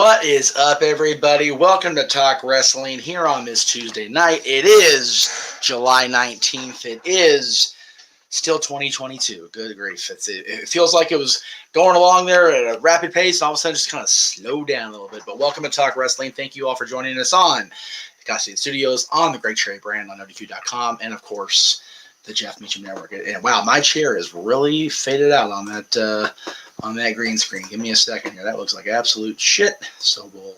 What is up, everybody? Welcome to Talk Wrestling here on this Tuesday night. It is July 19th. It is still 2022. Good grief. It feels like it was going along there at a rapid pace, and all of a sudden just kind of slowed down a little bit. But welcome to Talk Wrestling. Thank you all for joining us on Gossip Studios, on the Great Cherry brand, on ODQ.com, and of course, the Jeff Meacham Network. And wow, my chair is really faded out on that green screen. Give me a second here. That looks like absolute shit. So we'll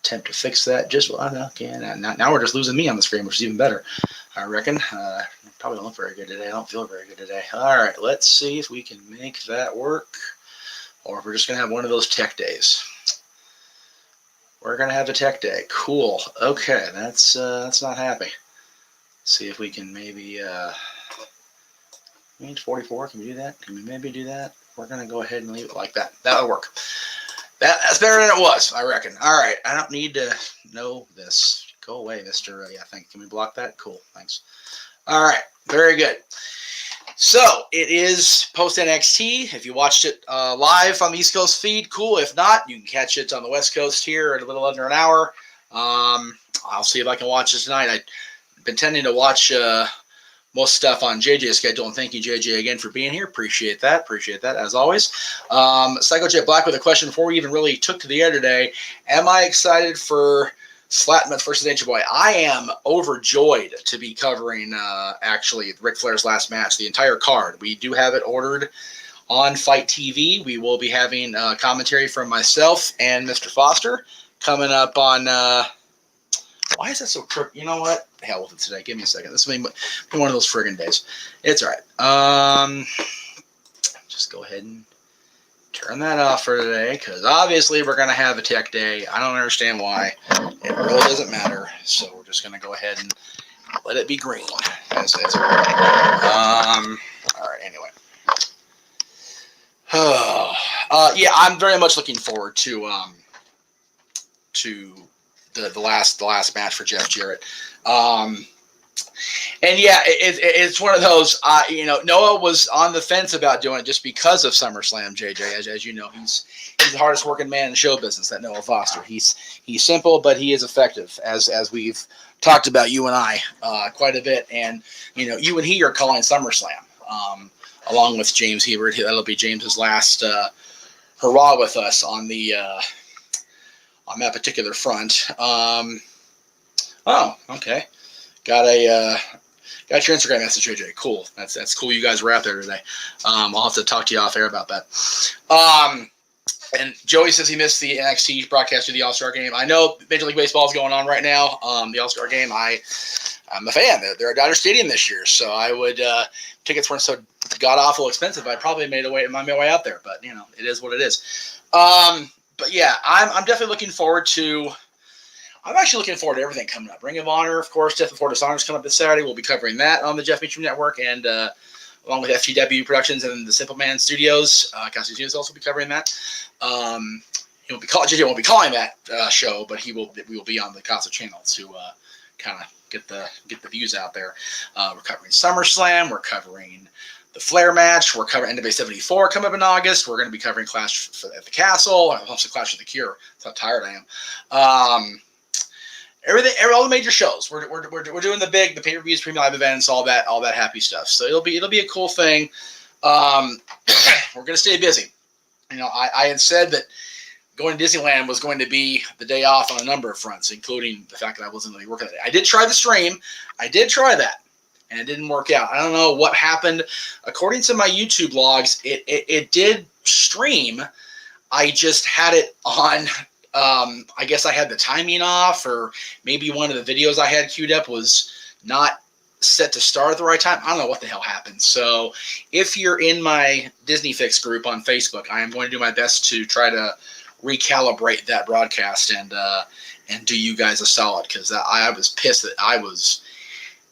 attempt to fix that just okay. Now we're just losing me on the screen, which is even better, I reckon. Probably don't look very good today. I don't feel very good today. All right, let's see if we can make that work, or if we're just gonna have one of those tech days. We're gonna have a tech day. Cool. Okay, that's not happy. See if we can maybe 44. Can we do that? Can we maybe do that? We're gonna go ahead and leave it like that. That'll work. That's better than it was, I reckon. All right, I don't need to know this. Go away, Mister. Yeah, thank you. Can we block that? Cool. Thanks. All right, very good. So it is post NXT. If you watched it live on the East Coast feed, cool. If not, you can catch it on the West Coast here at a little under an hour. I'll see if I can watch it tonight. I've been tending to watch most stuff on JJ's schedule, and thank you, JJ, again for being here. Appreciate that, as always. Psycho Jet Black with a question before we even really took to the air today. Am I excited for Slatman versus Nature Boy? I am overjoyed to be covering, actually, Ric Flair's last match, the entire card. We do have it ordered on Fight TV. We will be having commentary from myself and Mr. Foster coming up on... why is that so crooked? You know what? Hell with it today. Give me a second. This will be one of those friggin' days. It's all right. Just go ahead and turn that off for today, because obviously we're going to have a tech day. I don't understand why. It really doesn't matter. So we're just going to go ahead and let it be green. That's all right, anyway. Yeah, I'm very much looking forward to the last match for Jeff Jarrett. And yeah, it's one of those, Noah was on the fence about doing it just because of SummerSlam, JJ. As you know, he's the hardest working man in show business, that Noah Foster. He's simple, but he is effective, as we've talked about, you and I, quite a bit. And, you and he are calling SummerSlam, along with James Hebert. That'll be James's last hurrah with us on that particular front. Oh, okay. Got your Instagram message, JJ. Cool. That's cool. You guys were out there today. I'll have to talk to you off air about that. And Joey says he missed the NXT broadcast of the All-Star Game. I know Major League Baseball is going on right now. The All-Star Game, I'm a fan. They're at Dodger Stadium this year, so I would tickets weren't so god awful expensive. I probably made my way out there, but it is what it is. But yeah, I'm definitely looking forward to. I'm actually looking forward to everything coming up. Ring of Honor, of course, Death Before Dishonor is coming up this Saturday. We'll be covering that on the Jeff Meacham Network, and along with FGW Productions and the Simple Man Studios. Cassie Studios will also be covering that. JJ won't be calling that show, but we will be on the Casa channel to kind of get the views out there. We're covering SummerSlam. We're covering the Flair match. We're covering NWA 74 coming up in August. We're going to be covering Clash at the Castle, and also Clash of the Cure. That's how tired I am. Everything, all the major shows. We're doing the pay-per-views, premium live events, all that happy stuff. So it'll be a cool thing. We're gonna stay busy. I had said that going to Disneyland was going to be the day off on a number of fronts, including the fact that I wasn't really working that day. I did try the stream. I did try that, and it didn't work out. I don't know what happened. According to my YouTube logs, it did stream. I just had it on. I guess I had the timing off, or maybe one of the videos I had queued up was not set to start at the right time. I don't know what the hell happened. So if you're in my Disney Fix group on Facebook, I am going to do my best to try to recalibrate that broadcast and do you guys a solid, because I was pissed. That I was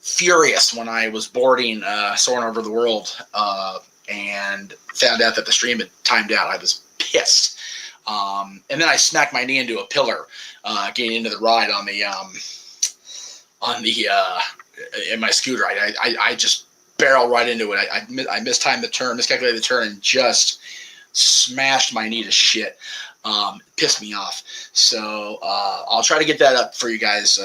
furious when I was boarding Soaring Over the World and found out that the stream had timed out. I was pissed. And then I smacked my knee into a pillar, getting into the ride in my scooter. I just barreled right into it. I mistimed the turn, miscalculated the turn, and just smashed my knee to shit. Pissed me off. So I'll try to get that up for you guys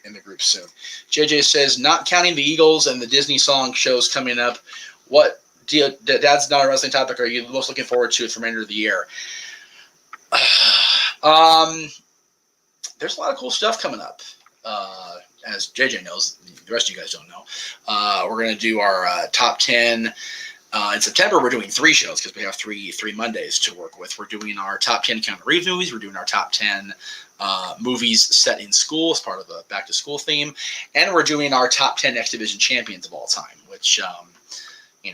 in the group soon. JJ says, not counting the Eagles and the Disney song shows coming up, what Dad's not a wrestling topic are you most looking forward to for the remainder of the year? There's a lot of cool stuff coming up. As JJ knows, the rest of you guys don't know. We're going to do our top 10. In September, we're doing 3 shows because we have three Mondays to work with. We're doing our top 10 Keanu Reeves movies. We're doing our top 10 movies set in school as part of a back-to-school theme. And we're doing our top 10 X Division champions of all time, which,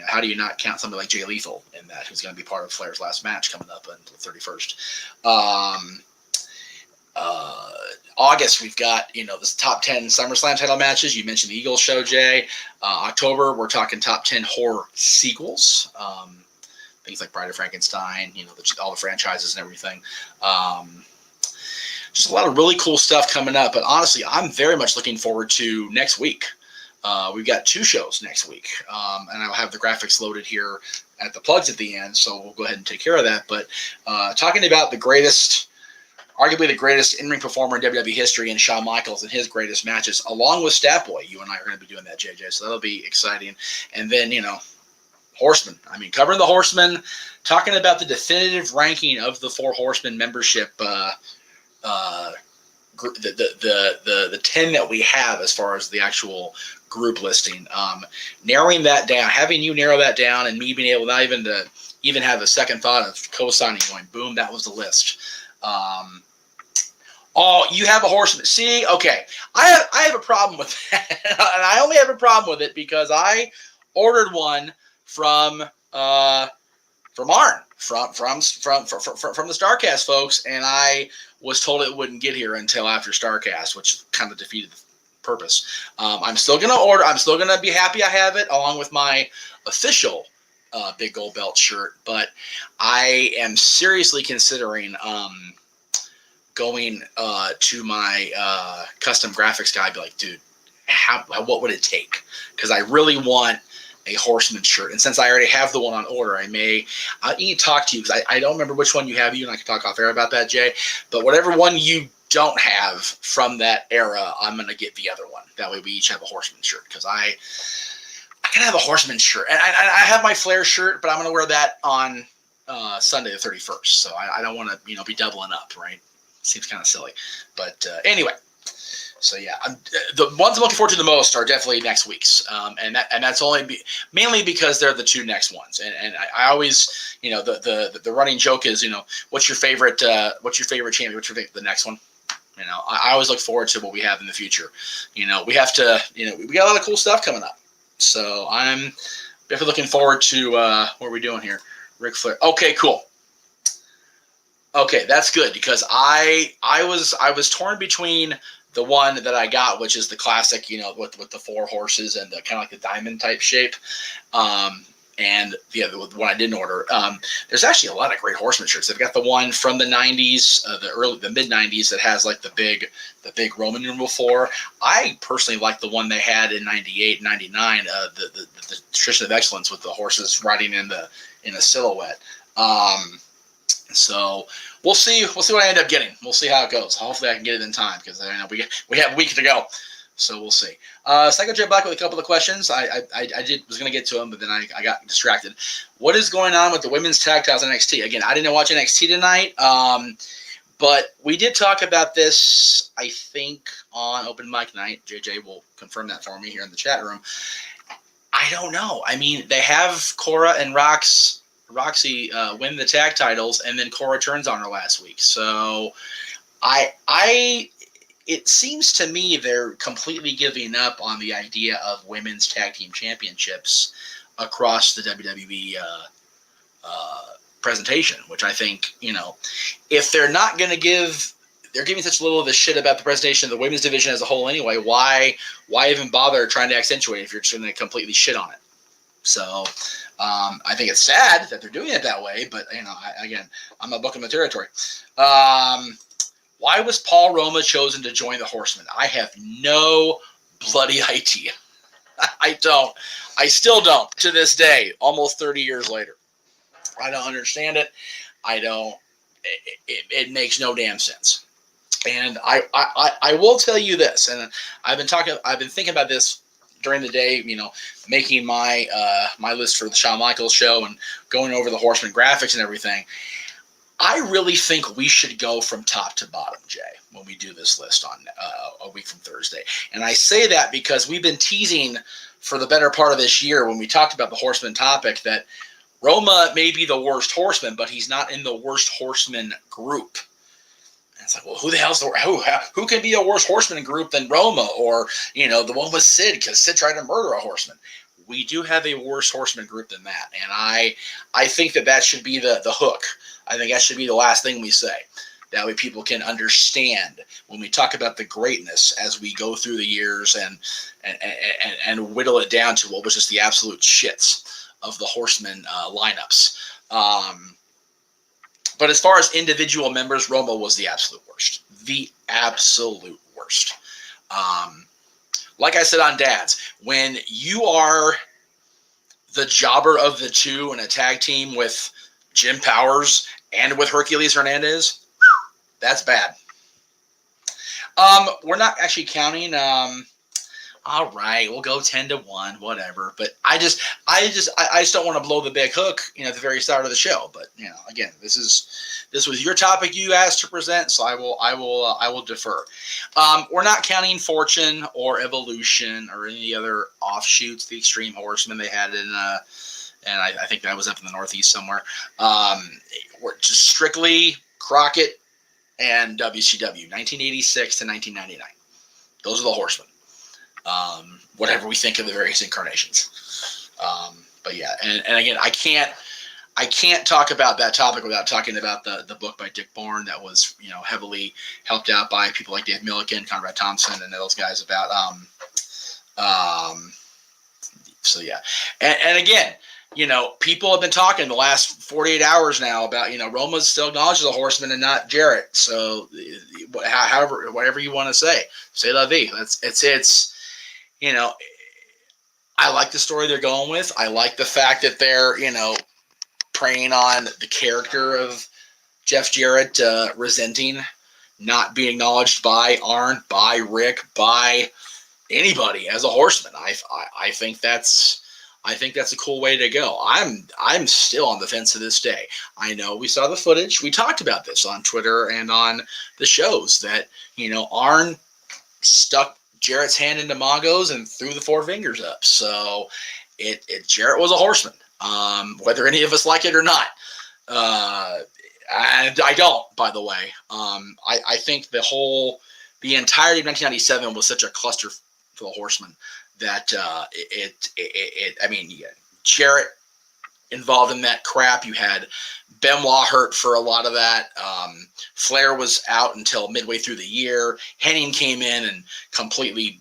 how do you not count somebody like Jay Lethal in that, who's going to be part of Flair's last match coming up on the 31st. August, we've got, this top 10 SummerSlam title matches. You mentioned the Eagles show, Jay. October, we're talking top 10 horror sequels. Things like Bride of Frankenstein, all the franchises and everything. Just a lot of really cool stuff coming up. But honestly, I'm very much looking forward to next week. We've got 2 shows next week. And I'll have the graphics loaded here at the plugs at the end. So we'll go ahead and take care of that. But talking about arguably the greatest in-ring performer in WWE history, and Shawn Michaels and his greatest matches, along with Stat Boy. You and I are going to be doing that, JJ, so that'll be exciting. And then, Horsemen. Covering the Horsemen, talking about the definitive ranking of the 4 Horsemen membership, the 10 that we have as far as the actual group listing. Narrowing that down, having you narrow that down, and me being able not even to have a second thought of co-signing, going, boom, that was the list. You have a Horseman. See, okay, I have a problem with that, and I only have a problem with it because I ordered one from Arn, from the Starcast folks, and I was told it wouldn't get here until after Starcast, which kind of defeated the purpose. I'm still gonna order. I'm still gonna be happy I have it, along with my official Big Gold Belt shirt. But I am seriously considering going to my custom graphics guy. Be like, dude, what would it take? Because I really want a Horseman shirt, and since I already have the one on order, I need to talk to you because I don't remember which one you have. You and I can talk off air about that, Jay. But whatever one you don't have from that era, I'm gonna get the other one. That way, we each have a Horseman shirt because I can have a Horseman shirt, and I have my Flair shirt, but I'm gonna wear that on Sunday the 31st. So I don't want to be doubling up, right? Seems kind of silly, but anyway. So yeah, the ones I'm looking forward to the most are definitely next week's, and that's mainly because they're the 2 next ones. And I always, the running joke is, what's your favorite champion? What's your favorite, the next one? I always look forward to what we have in the future. We have to, we got a lot of cool stuff coming up. So I'm definitely looking forward to what are we doing here, Ric Flair. Okay, cool. Okay, that's good because I was torn between the one that I got, which is the classic, with the 4 horses and the kind of like the diamond type shape, and the other one I didn't order. There's actually a lot of great Horseman shirts. They've got the one from the 90s, the mid 90s that has like the big Roman numeral 4. I personally like the one they had in 98, 99, the Tradition of Excellence with the horses riding in a silhouette. So we'll see what I end up getting. We'll see how it goes. Hopefully I can get it in time because we have a week to go. So we'll see. Psycho J Black with a couple of questions. I was going to get to them, but then I got distracted. What is going on with the women's tag titles in NXT? Again, I didn't watch NXT tonight, but we did talk about this, I think, on Open Mic Night. JJ will confirm that for me here in the chat room. I don't know. They have Cora and Roxy win the tag titles, and then Cora turns on her last week. So it seems to me they're completely giving up on the idea of women's tag team championships across the WWE presentation, which I think, if they're not going to they're giving such little of a shit about the presentation of the women's division as a whole anyway, why even bother trying to accentuate if you're just going to completely shit on it? So I think it's sad that they're doing it that way, but I'm not booking the territory. Why was Paul Roma chosen to join the Horsemen? I have no bloody idea. I don't. I still don't to this day, almost 30 years later. I don't understand it. I don't. It makes no damn sense. And I will tell you this, and I've been thinking about this during the day, making my my list for the Shawn Michaels show and going over the Horseman graphics and everything. I really think we should go from top to bottom, Jay, when we do this list on a week from Thursday. And I say that because we've been teasing for the better part of this year when we talked about the Horseman topic that Roma may be the worst horseman, but he's not in the worst horseman group. And it's like, well, who the hell's who can be a worse horseman group than Roma or, the one with Sid because Sid tried to murder a horseman. We do have a worse horseman group than that. And I think that should be the hook. I think that should be the last thing we say. That way people can understand when we talk about the greatness as we go through the years and whittle it down to what was just the absolute shits of the Horsemen lineups. But as far as individual members, Roma was the absolute worst. The absolute worst. Like I said on Dads, when you are the jobber of the two in a tag team with Jim Powers and with Hercules Hernandez, that's bad. We're not actually counting. All right, we'll go 10-1, whatever. But I just don't want to blow the big hook, at the very start of the show. But again, this was your topic you asked to present, so I will defer. We're not counting Fortune or Evolution or any other offshoots. The Extreme Horsemen they had in, and I think that was up in the Northeast somewhere. We're just strictly Crockett and WCW, 1986 to 1999. Those are the Horsemen. Whatever we think of the various incarnations. But yeah, and again, I can't talk about that topic without talking about the book by Dick Bourne that was, heavily helped out by people like Dave Milliken, Conrad Thompson, and those guys about, so yeah. And again, people have been talking the last 48 hours now about, Roma's still acknowledged as a horseman and not Jarrett. So however, whatever you want to say la vie. It's, I like the story they're going with. I like the fact that they're, preying on the character of Jeff Jarrett, resenting not being acknowledged by Arn, by Rick, by anybody as a horseman. I think that's a cool way to go. I'm still on the fence to this day. I know we saw the footage. We talked about this on Twitter and on the shows that, Arn stuck Jarrett's hand into Mongo's and threw the four fingers up. So Jarrett was a horseman, whether any of us like it or not. And I don't, by the way. I think the entirety of 1997 was such a cluster for the Horsemen that I mean, you had Jarrett involved in that crap. You had Benoit hurt for a lot of that. Flair was out until midway through the year. Henning came in and completely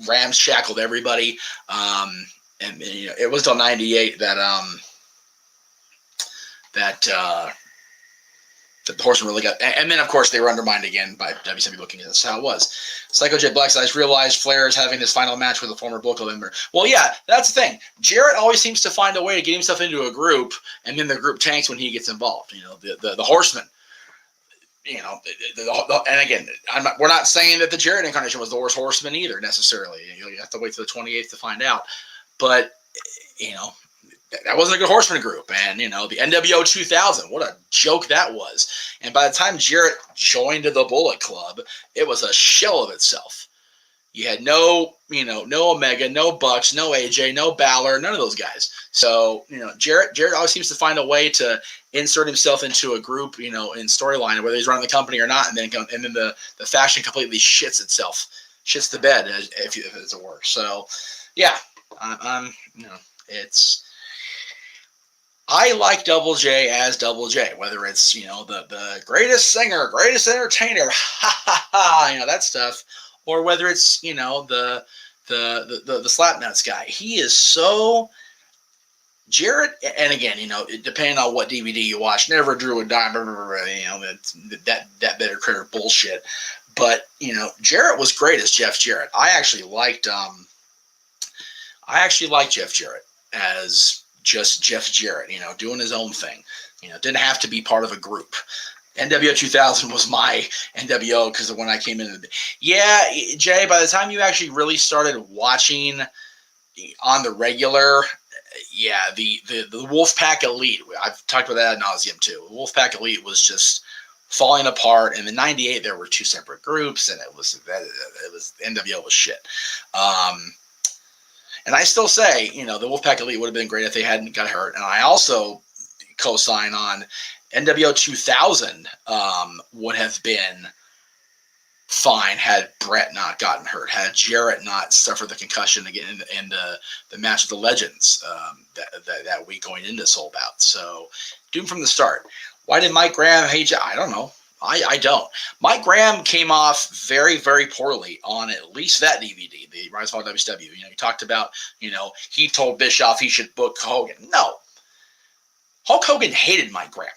ramshackled everybody. And it was till 98 that the Horsemen really got, and then of course they were undermined again by WCW booking. That's how it was. Psycho J Black Eyes realized Flair is having his final match with a former Booker member. Well, yeah, that's the thing. Jarrett always seems to find a way to get himself into a group, and then the group tanks when he gets involved. The Horsemen. And again, we're not saying that the Jarrett incarnation was the worst Horseman either necessarily. You have to wait till the 28th to find out. But that wasn't a good Horseman group. And, the NWO 2000, what a joke that was. And by the time Jarrett joined the Bullet Club, it was a shell of itself. You had no Omega, no Bucks, no AJ, no Balor, none of those guys. So, Jarrett always seems to find a way to insert himself into a group, in storyline, whether he's running the company or not. And then the faction completely shits the bed, if it's a word. So, yeah, I like Double J as Double J, whether it's, the greatest singer, greatest entertainer, that stuff, or whether it's, the Slapnuts guy. He is so Jarrett, and again, depending on what DVD you watch, never drew a dime, that better critter bullshit. But, Jarrett was great as Jeff Jarrett. I actually liked Jeff Jarrett as just Jeff Jarrett, doing his own thing. Didn't have to be part of a group. NWO 2000 was my NWO because of when I came in. Yeah, Jay, by the time you actually really started watching on the regular, yeah, the Wolfpack Elite, I've talked about that ad nauseum too. The Wolfpack Elite was just falling apart. In the '98, there were two separate groups, and it was NWO was shit. And I still say, the Wolfpack Elite would have been great if they hadn't got hurt. And I also co-sign on NWO 2000 would have been fine had Brett not gotten hurt, had Jarrett not suffered the concussion again in the match of the Legends that week going into Soul Bout. So, doomed from the start. Why did Mike Graham hate you? I don't know. I don't. Mike Graham came off very, very poorly on at least that DVD, the Rise and Fall WCW. He talked about, he told Bischoff he should book Hogan. No. Hulk Hogan hated Mike Graham.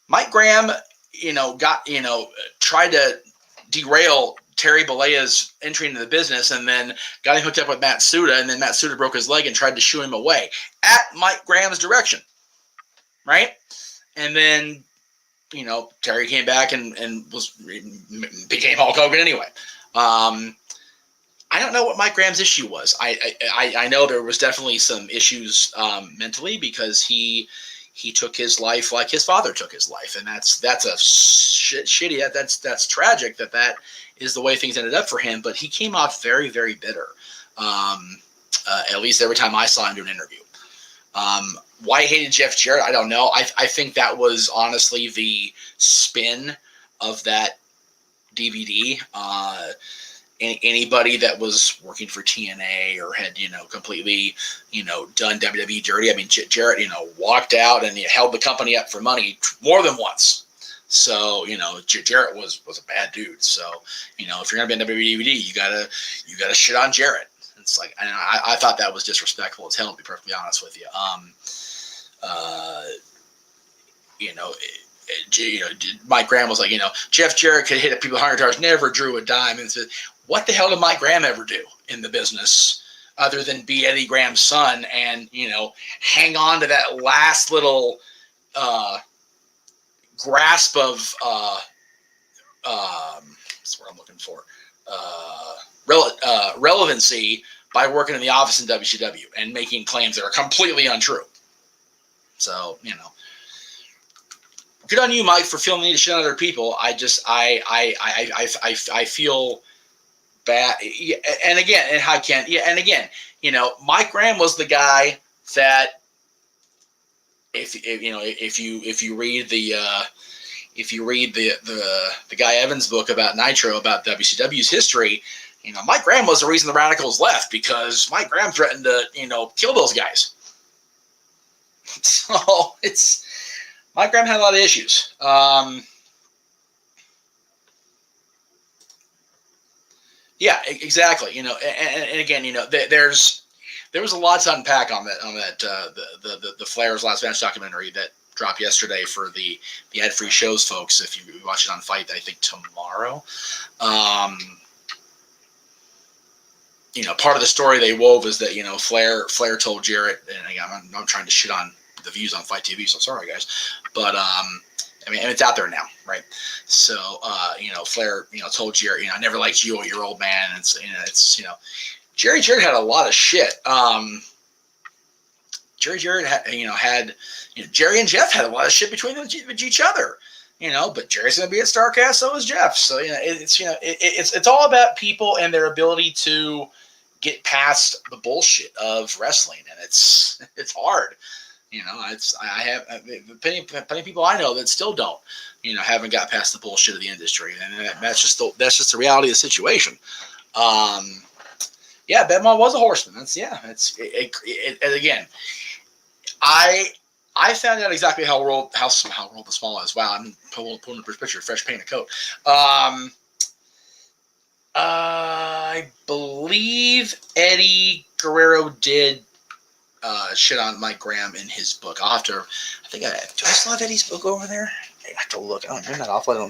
Mike Graham, tried to derail Terry Bollea's entry into the business and then got him hooked up with Matt Suda, and then Matt Suda broke his leg and tried to shoo him away at Mike Graham's direction. Right? And then, Terry came back and became Hulk Hogan anyway. I don't know what Mike Graham's issue was. I know there was definitely some issues mentally because he took his life like his father took his life, and that's a shitty. That's tragic that is the way things ended up for him. But he came off very, very bitter. At least every time I saw him do an interview. Why he hated Jeff Jarrett, I don't know. I think that was honestly the spin of that DVD. Anybody that was working for TNA or had, completely, done WWE dirty. I mean, Jarrett, walked out and he held the company up for money more than once. So, Jarrett was a bad dude. So, if you're going to be on WWE, you gotta shit on Jarrett. It's like, I thought that was disrespectful as hell, to be perfectly honest with you. Mike Graham was like, Jeff Jarrett could hit people 100 yards, never drew a dime. And said, what the hell did Mike Graham ever do in the business other than be Eddie Graham's son and, hang on to that last little grasp of what's what I'm looking for? Relevancy by working in the office in WCW and making claims that are completely untrue. So, good on you, Mike, for feeling the need to shit on other people. I feel bad. And again, Mike Graham was the guy that if you read the Guy Evans book about Nitro, about WCW's history, Mike Graham was the reason the Radicals left, because Mike Graham threatened to, kill those guys. So Mike Graham had a lot of issues. Yeah, exactly. And again, there was a lot to unpack on that the Flair's Last Match documentary that dropped yesterday for the ad-free shows, folks. If you watch it on Fight, I think tomorrow. Part of the story they wove is that, Flair told Jarrett, and again, I'm not trying to shit on the views on Fight TV, so sorry, guys. But, and it's out there now, right? So, Flair, told Jarrett, I never liked you or your old man. And it's Jerry Jarrett had a lot of shit. Jerry Jarrett had Jerry and Jeff had a lot of shit between each other. But Jerry's going to be at StarCast, so is Jeff. So, it's all about people and their ability to get past the bullshit of wrestling. And it's hard. I have plenty of people I know that still don't, haven't got past the bullshit of the industry. And that's just the reality of the situation. Yeah, Benoit was a horseman. Again, I found out exactly how World the Small is. Wow, I'm pulling up his picture, fresh paint of coat. I believe Eddie Guerrero did shit on Mike Graham in his book. Do I still have Eddie's book over there? I have to look. I don't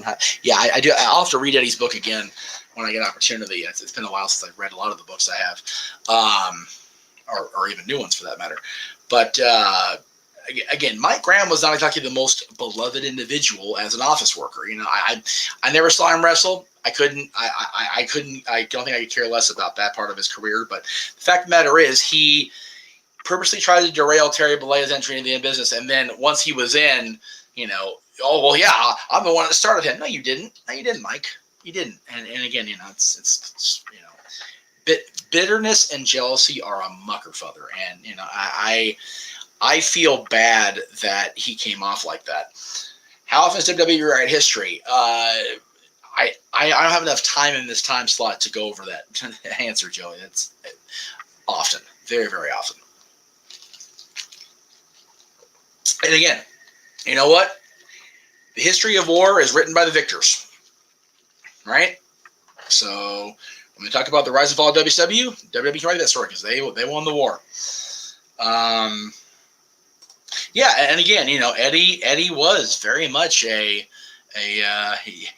have. Yeah, I do. I'll have to read Eddie's book again when I get an opportunity. It's been a while since I've read a lot of the books I have, or even new ones for that matter. But again, Mike Graham was not exactly the most beloved individual as an office worker. You know, I never saw him wrestle. I couldn't. I couldn't. I don't think I could care less about that part of his career. But the fact of the matter is, he purposely tried to derail Terry Bollea's entry into the business, and then once he was in, you know, oh well, yeah, I'm the one that started him. No, you didn't. No, you didn't, Mike. You didn't. And again, you know, it's you know, bitterness and jealousy are a mucker futher, and you know, I feel bad that he came off like that. How often is WWE right history? I don't have enough time in this time slot to go over that answer, Joey. That's often, very, very often. And again, you know what? The history of war is written by the victors, right? So when we talk about the rise and fall of WCW, WWE can write that story because they won the war. Yeah, and again, you know, Eddie was very much he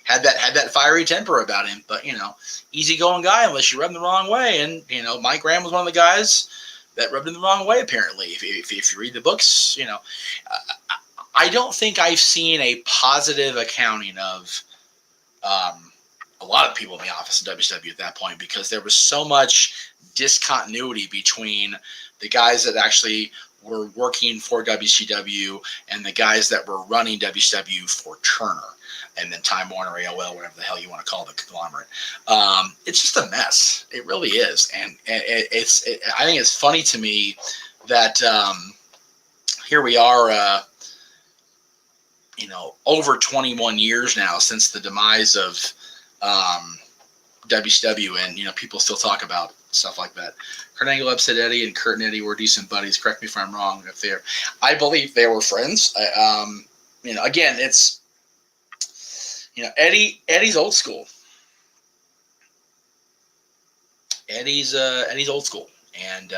had that fiery temper about him, but you know, easygoing guy unless you rub him the wrong way. And you know, Mike Graham was one of the guys that rubbed him the wrong way. Apparently, if you read the books, you know, I don't think I've seen a positive accounting of a lot of people in the office in WCW at that point, because there was so much discontinuity between the guys that actually were working for WCW and the guys that were running WCW for Turner and then Time Warner, AOL, whatever the hell you want to call the conglomerate. It's just a mess. It really is. And I think it's funny to me that here we are, you know, over 21 years now since the demise of WCW, and you know, people still talk about stuff like that. Kurt Angle upset Eddie, and Kurt and Eddie were decent buddies. Correct me if I'm wrong. I believe they were friends. You know, again, it's, you know, Eddie's old school. Eddie's old school, and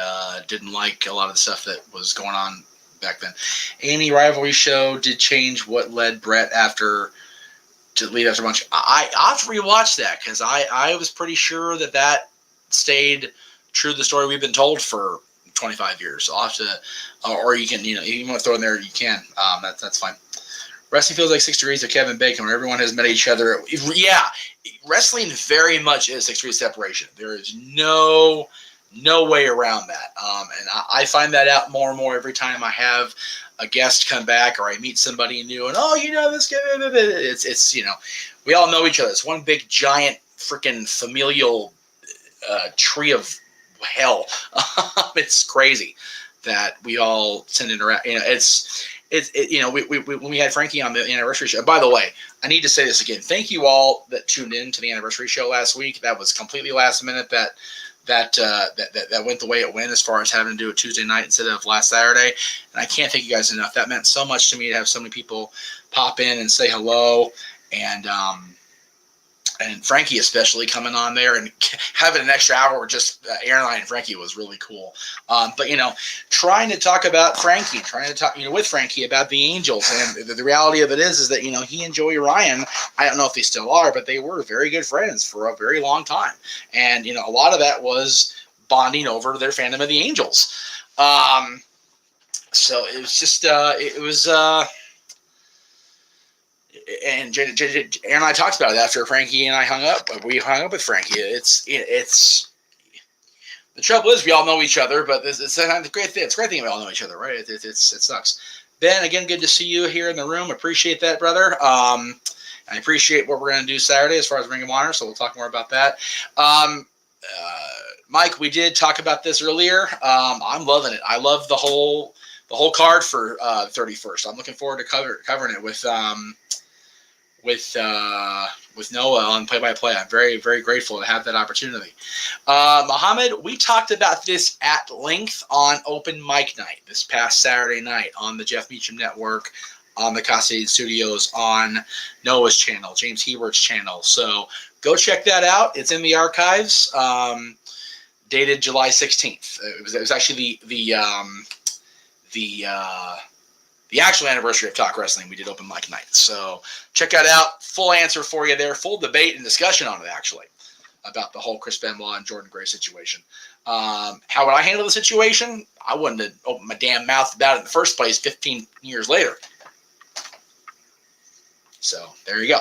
didn't like a lot of the stuff that was going on back then. Any rivalry show did change what led Brett to leave after a bunch. I'll have to rewatch that because I was pretty sure that stayed true to the story we've been told for 25 years. So I'll have to, or you can, you know, if you want to throw in there, you can. That's fine. Wrestling feels like 6 degrees of Kevin Bacon when everyone has met each other. Yeah, wrestling very much is 6 degrees separation. There is no way around that. And I find that out more and more every time I have a guest come back or I meet somebody new, and oh, you know, this guy, it's you know, we all know each other. It's one big giant freaking familial tree of hell. It's crazy that we all tend to interact. You know, it's you know, when we had Frankie on the anniversary show. By the way, I need to say this again. Thank you all that tuned in to the anniversary show last week. That was completely last minute. That went the way it went as far as having to do it Tuesday night instead of last Saturday. And I can't thank you guys enough. That meant so much to me to have so many people pop in and say hello. And Frankie especially coming on there and having an extra hour with just Aaron and I and Frankie was really cool. But, you know, trying to talk about Frankie, trying to talk, you know, with Frankie about the Angels. And the reality of it is that, you know, he and Joey Ryan, I don't know if they still are, but they were very good friends for a very long time. And, you know, a lot of that was bonding over their fandom of the Angels. So it was just, and Aaron and I talked about it after Frankie and I hung up. We hung up with Frankie. It's the trouble is we all know each other, but it's a great thing. It's a great thing we all know each other, right? It sucks. Ben, again, good to see you here in the room. Appreciate that, brother. I appreciate what we're going to do Saturday as far as Ring of Honor, so we'll talk more about that. Mike, we did talk about this earlier. I'm loving it. I love the whole card for the 31st. I'm looking forward to covering it with Noah on play-by-play. I'm very, very grateful to have that opportunity. Muhammad, we talked about this at length on Open Mic Night this past Saturday night on the Jeff Meacham Network, on the Cascade Studios, on Noah's channel, James Hebert's channel. So go check that out. It's in the archives, dated July 16th. It was actually the actual anniversary of Talk Wrestling. We did Open Mic Night. So check that out. Full answer for you there. Full debate and discussion on it, actually. about the whole Chris Benoit and Jordan Gray situation. How would I handle the situation? I wouldn't have opened my damn mouth about it in the first place 15 years later. So there you go.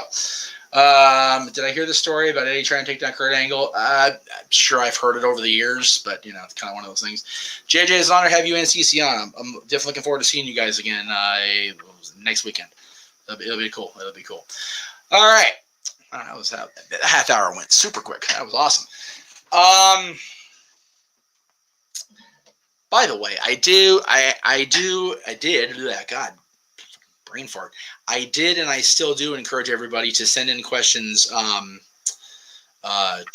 Did I hear the story about Eddie trying to take down Kurt Angle? I'm sure I've heard it over the years, but it's kind of one of those things. JJ, it's an honor to have you and CC on. I'm definitely looking forward to seeing you guys again next weekend. It'll be cool. It'll be cool. All right. That was how the half hour went super quick. That was awesome. By the way, I did. God, brain fart. I did, and I still do encourage everybody to send in questions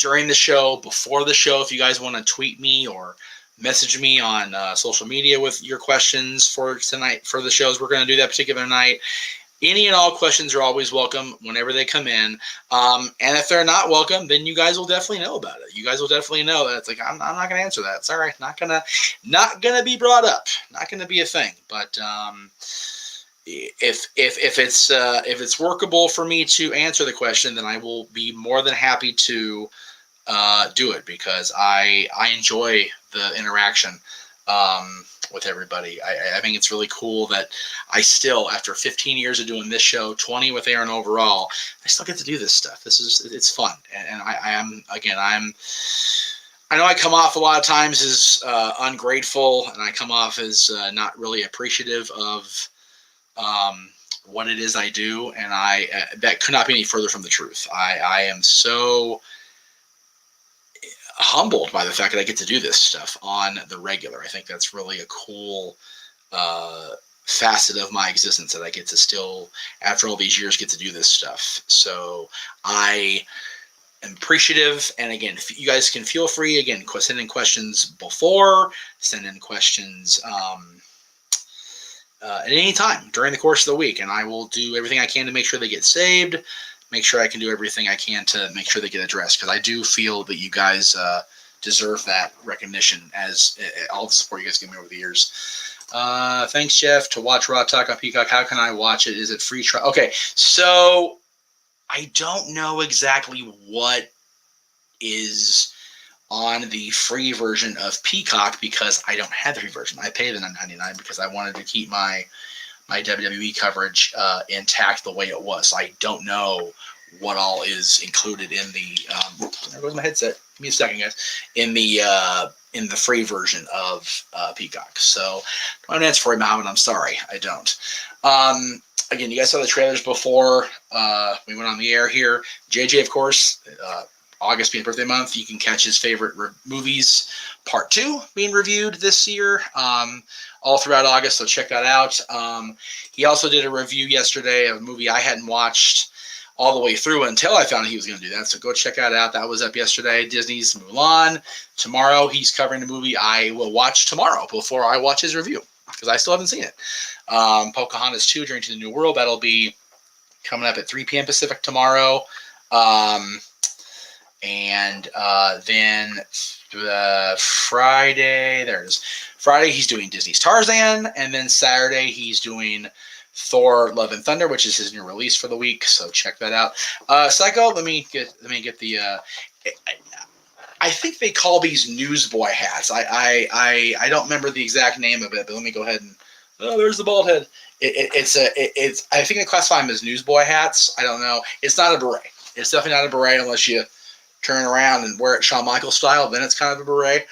during the show, before the show. If you guys want to tweet me or message me on social media with your questions for tonight, for the shows we're going to do that particular night. Any and all questions are always welcome whenever they come in. And if they're not welcome, then you guys will definitely know about it. You guys will definitely know that it's like, I'm not going to answer that. Sorry, not gonna be brought up. Not going to be a thing. But if it's workable for me to answer the question, then I will be more than happy to do it, because I enjoy the interaction with everybody. I think it's really cool that I still, after 15 years of doing this show, 20 with Aaron overall, I still get to do this stuff. It's fun, and I know I come off a lot of times as ungrateful, and I come off as not really appreciative of what it is I do, and that could not be any further from the truth. I am so humbled by the fact that I get to do this stuff on the regular. I think that's really a cool facet of my existence, that I get to still, after all these years, get to do this stuff. So I am appreciative. And again, if you guys can feel free, again, send in questions before, send in questions at any time during the course of the week, and I will do everything I can to make sure they get saved. Make sure I can do everything I can to make sure they get addressed, because I do feel that you guys deserve that recognition, as all the support you guys give me over the years. Thanks, Jeff. To watch Raw Talk on Peacock, how can I watch it? Is it free trial? Okay, so I don't know exactly what is on the free version of Peacock, because I don't have the free version. I pay the $9.99 because I wanted to keep my WWE coverage intact the way it was. So I don't know what all is included in the there goes my headset. Give me a second, guys. In the free version of Peacock. So I don't answer for you, Mohammed. I'm sorry, I don't. Again, you guys saw the trailers before we went on the air here. JJ, of course, August being birthday month, you can catch his favorite movies part 2 being reviewed this year all throughout August, so check that out. He also did a review yesterday of a movie I hadn't watched all the way through until I found he was going to do that, so go check that out. That was up yesterday. Disney's Mulan. Tomorrow he's covering the movie I will watch tomorrow before I watch his review, because I still haven't seen it. Pocahontas 2, Journey to the New World. That'll be coming up at 3 p.m. Pacific tomorrow. And then Friday, Friday he's doing Disney's Tarzan, and then Saturday he's doing Thor: Love and Thunder, which is his new release for the week. So check that out. Psycho, let me get the. I think they call these newsboy hats. I don't remember the exact name of it, but let me go ahead and. Oh, there's the bald head. It's I think they classify them as newsboy hats. I don't know. It's not a beret. It's definitely not a beret unless you turn around and wear it Shawn Michaels style. Then it's kind of a beret.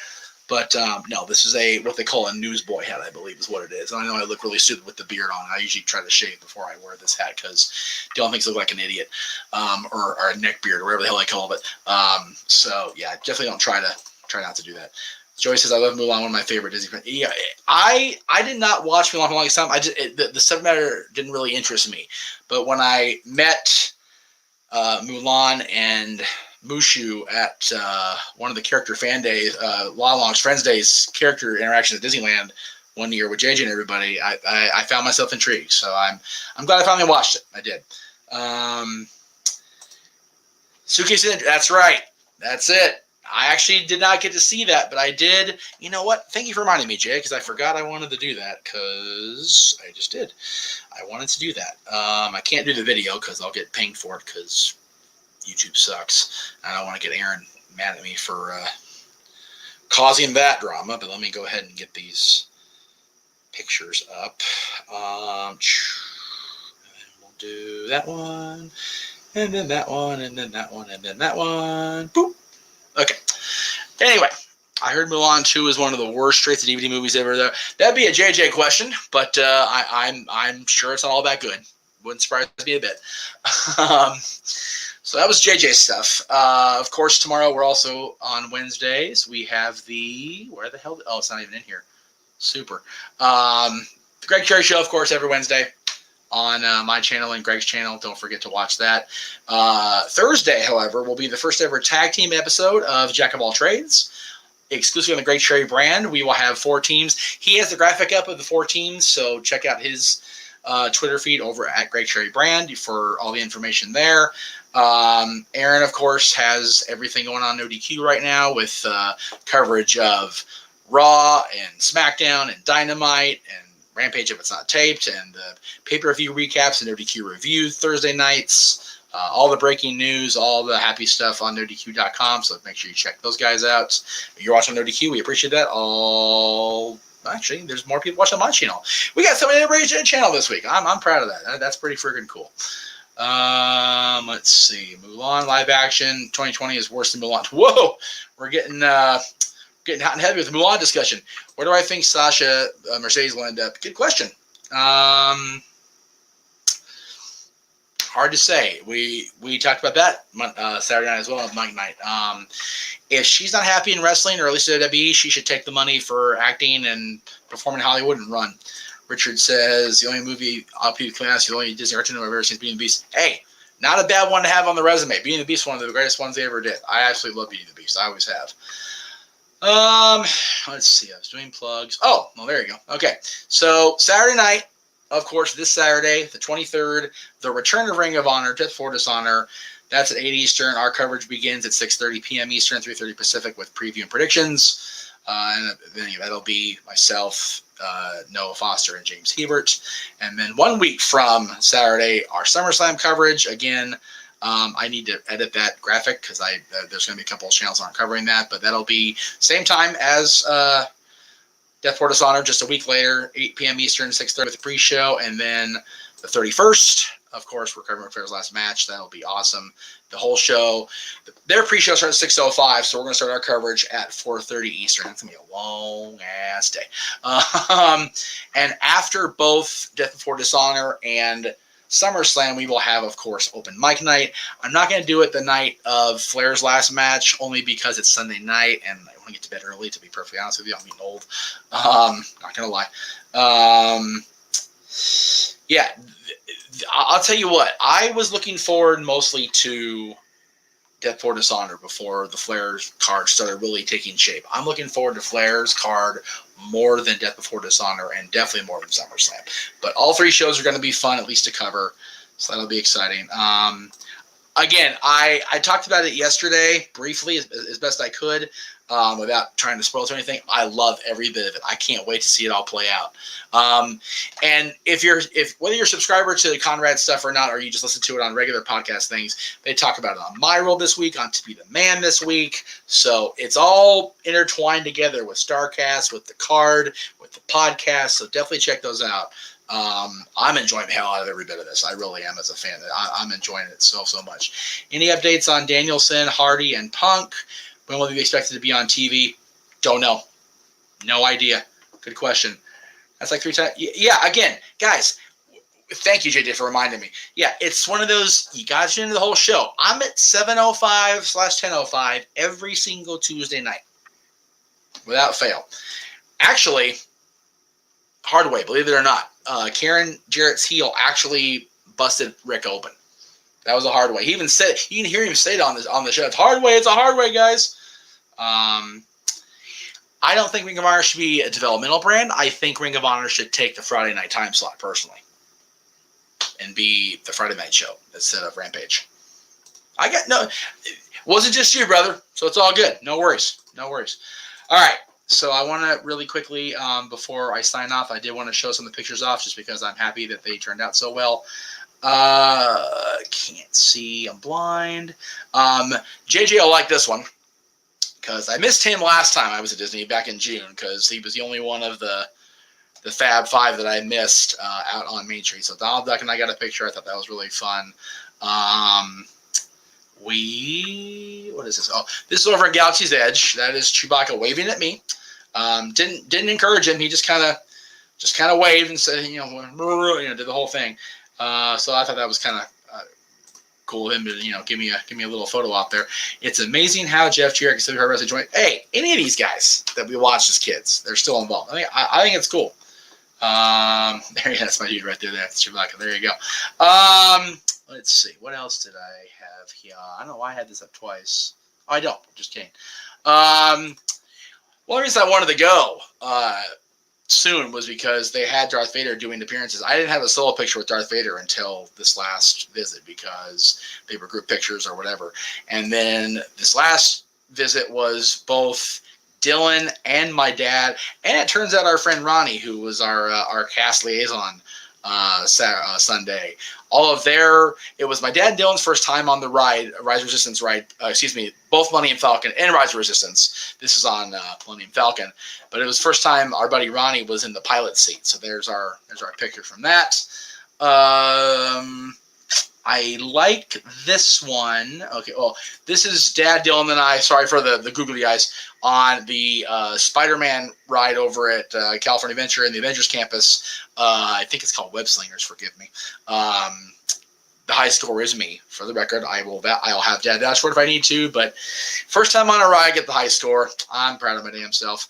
But no, this is what they call a newsboy hat, I believe is what it is. And I know I look really stupid with the beard on. I usually try to shave before I wear this hat because don't think I look like an idiot or a neck beard or whatever the hell they call it. So yeah, definitely don't try not to do that. Joey says, I love Mulan, one of my favorite Disney. Yeah, I did not watch Mulan for the longest time. The subject matter didn't really interest me. But when I met Mulan and Mushu at one of the character fan days, La Long's Friends Days character interaction at Disneyland one year with JJ and everybody, I found myself intrigued. So I'm glad I finally watched it. I did. Suitcase, that's right. That's it. I actually did not get to see that, but I did. You know what? Thank you for reminding me, Jay, because I forgot I wanted to do that, because I just did. I wanted to do that. I can't do the video because I'll get pinged for it because YouTube sucks. I don't want to get Aaron mad at me for causing that drama, but let me go ahead and get these pictures up. We'll do that one, and then that one, and then that one, and then that one. Boop. Okay. Anyway, I heard Mulan 2 is one of the worst straight-to-DVD movies ever. That'd be a JJ question, but I'm sure it's not all that good. Wouldn't surprise me a bit. So that was JJ stuff. Of course, tomorrow we're also on Wednesdays. We have the where the hell? Oh, it's not even in here. Super. The Greg Cherry Show, of course, every Wednesday on my channel and Greg's channel. Don't forget to watch that. Thursday, however, will be the first ever tag team episode of Jack of All Trades. Exclusively on the Greg Cherry brand. We will have 4 teams. He has the graphic up of the 4 teams, so check out his Twitter feed over at Greg Cherry brand for all the information there. Aaron, of course, has everything going on ODQ right now with coverage of Raw and SmackDown and Dynamite and Rampage if it's not taped, and the pay-per-view recaps and ODQ review Thursday nights. All the breaking news, all the happy stuff on ODQ.com, so make sure you check those guys out. If you're watching ODQ, we appreciate that. Actually, there's more people watching my channel. We got somebody that raised a channel this week. I'm proud of that. That's pretty freaking cool. Let's see. Mulan live action 2020 is worse than Mulan. Whoa, we're getting hot and heavy with the Mulan discussion. Where do I think Sasha Mercedes will end up? Good question. Hard to say. We talked about that Saturday night as well, Monday night. If she's not happy in wrestling, or at least at WWE, she should take the money for acting and performing in Hollywood and run. Richard says, the only movie people can ask, the only Disney cartoon I've ever seen is Beauty and the Beast. Hey, not a bad one to have on the resume. Beauty and the Beast is one of the greatest ones they ever did. I absolutely love Beauty and the Beast. I always have. Let's see. I was doing plugs. Oh, well, there you go. Okay. So Saturday night, of course, this Saturday, the 23rd, the return of Ring of Honor, Death Before Dishonor. That's at 8 Eastern. Our coverage begins at 6:30 p.m. Eastern, 3:30 Pacific with preview and predictions. And then that'll be myself, Noah Foster, and James Hebert. And then 1 week from Saturday, our SummerSlam coverage. Again, I need to edit that graphic because there's going to be a couple of channels that aren't covering that. But that'll be same time as Death Before Dishonor, just a week later, 8 p.m. Eastern, 6:30 with the pre-show. And then the 31st, of course, we're covering Flair's last match. That'll be awesome. The whole show, their pre-show starts at 6:05, so we're going to start our coverage at 4:30 Eastern. That's going to be a long-ass day. And after both Death Before Dishonor and SummerSlam, we will have, of course, open mic night. I'm not going to do it the night of Flair's last match, only because it's Sunday night, and I want to get to bed early, to be perfectly honest with you. I'm getting old. Not going to lie. Yeah, I'll tell you what. I was looking forward mostly to Death Before Dishonor before the Flair's card started really taking shape. I'm looking forward to Flair's card more than Death Before Dishonor, and definitely more than SummerSlam. But all 3 shows are going to be fun, at least to cover, so that'll be exciting. Again, I talked about it yesterday briefly as best I could without trying to spoil anything. I love every bit of it. I can't wait to see it all play out. And whether you're a subscriber to Conrad's stuff or not, or you just listen to it on regular podcast things, they talk about it on My World this week, on To Be the Man this week. So it's all intertwined together with StarCast, with the card, with the podcast. So definitely check those out. I'm enjoying the hell out of every bit of this. I really am as a fan. I'm enjoying it so much. Any updates on Danielson, Hardy, and Punk? When will they be expected to be on TV? Don't know. No idea. Good question. That's like 3 times. Yeah, again, guys, thank you, JJ, for reminding me. Yeah, it's one of those, you got to tune into the whole show. I'm at 7:05/10:05 every single Tuesday night. Without fail. Actually, hard way, believe it or not. Karen Jarrett's heel actually busted Rick open. That was a hard way. He even said, you can hear him say it on the show. It's hard way. It's a hard way, guys. I don't think Ring of Honor should be a developmental brand. I think Ring of Honor should take the Friday night time slot personally and be the Friday night show instead of Rampage. It wasn't just you, brother. So it's all good. No worries. No worries. All right. So I want to really quickly, before I sign off, I did want to show some of the pictures off just because I'm happy that they turned out so well. Can't see. I'm blind. JJ will like this one. because I missed him last time I was at Disney back in June, because he was the only one of the Fab Five that I missed out on Main Street. So Donald Duck and I got a picture. I thought that was really fun. What is this? Oh, this is over in Galaxy's Edge. That is Chewbacca waving at me. Didn't encourage him. He just kind of waved and said, did the whole thing. So I thought that was kind of cool of him to, give me a little photo out there. It's amazing how Jeff Jarrett considered her wrestling joint. Hey, any of these guys that we watched as kids, they're still involved. I think it's cool. There, yeah, that's my dude right there. That's Chewbacca. There you go. Let's see. What else did I have here? I don't know why I had this up twice. Oh, I don't. Just kidding. One reason I wanted to go soon was because they had Darth Vader doing appearances. I didn't have a solo picture with Darth Vader until this last visit because they were group pictures or whatever. And then this last visit was both Dylan and my dad, and it turns out our friend Ronnie, who was our cast liaison Sunday. It was my dad and Dylan's first time on the ride, Rise Resistance ride, both Millennium Falcon and Rise Resistance. This is on Millennium Falcon, but it was first time our buddy Ronnie was in the pilot seat. So there's our picture from that. I like this one. Okay, well, this is Dad, Dylan, and I. Sorry for the googly eyes. On the Spider-Man ride over at California Adventure in the Avengers campus. I think it's called Web Slingers. Forgive me. The high score is me. For the record, I'll have Dad vouch for it if I need to. But first time on a ride, get the high score. I'm proud of my damn self.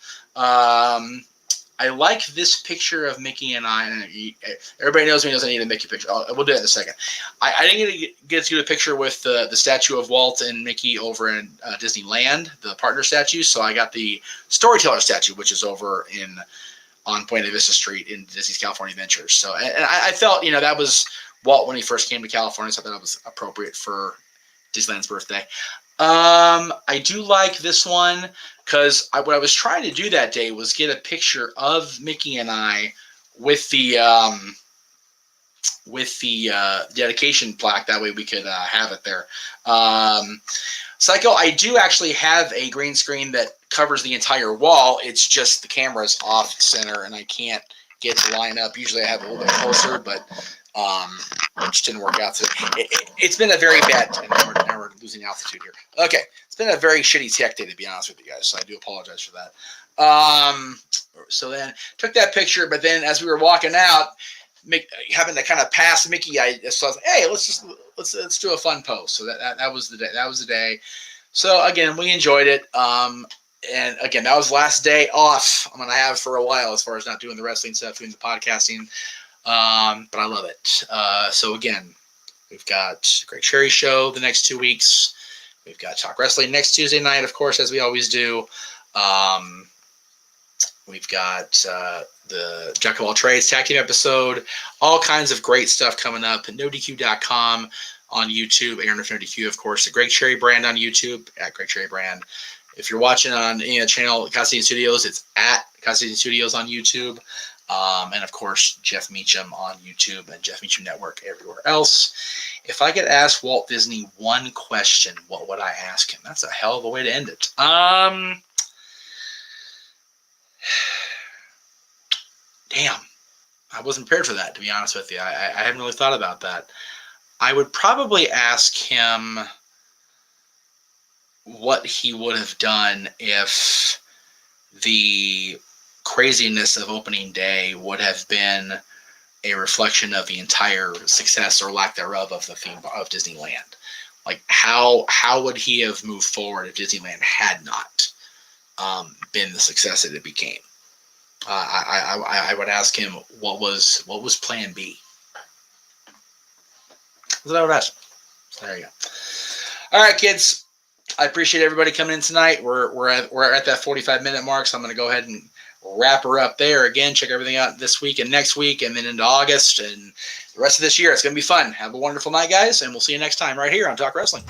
I like this picture of Mickey and I. And everybody knows me knows I need a Mickey picture. We'll do that in a second. I didn't get to get a picture with the statue of Walt and Mickey over in Disneyland, the partner statue. So I got the storyteller statue, which is over on Buena Vista Street in Disney's California Adventures. So, and I felt, that was Walt when he first came to California. So I thought that was appropriate for Disneyland's birthday. I do like this one because what I was trying to do that day was get a picture of Mickey and I with the dedication plaque. That way we could have it there. Psycho, I do actually have a green screen that covers the entire wall. It's just the camera's off center and I can't get to line up. Usually I have a little bit closer, but it just didn't work out today. It's been a very bad. Now we're losing altitude here. Okay, it's been a very shitty tech day, to be honest with you guys. So I do apologize for that. So then took that picture, but then as we were walking out, having to kind of pass Mickey, I was like, hey, let's do a fun post. So that was the day. That was the day. So again, we enjoyed it. And again, that was the last day off I'm gonna have for a while, as far as not doing the wrestling stuff, doing the podcasting. But I love it. So again, we've got Greg Cherry Show the next 2 weeks. We've got Talk Wrestling next Tuesday night, of course, as we always do. We've got the Jack of All Trades tag team episode. All kinds of great stuff coming up. NoDQ.com on YouTube. Aaron of NoDQ, of course. The Greg Cherry brand on YouTube, at Greg Cherry brand. If you're watching on any channel, Constantine Studios, it's at Constantine Studios on YouTube. And of course, Jeff Meacham on YouTube and Jeff Meacham Network everywhere else. If I could ask Walt Disney one question, what would I ask him? That's a hell of a way to end it. Damn. I wasn't prepared for that, to be honest with you. I haven't really thought about that. I would probably ask him what he would have done if the craziness of opening day would have been a reflection of the entire success or lack thereof of the theme of Disneyland. Like how would he have moved forward if Disneyland had not been the success that it became? I would ask him what was Plan B. That's what I would ask him. So there you go. All right, kids. I appreciate everybody coming in tonight. We're at that 45-minute mark, so I'm going to go ahead and wrap her up there. Again, check everything out this week and next week, and then into August and the rest of this year. It's going to be fun. Have a wonderful night, guys, and we'll see you next time right here on Talk Wrestling.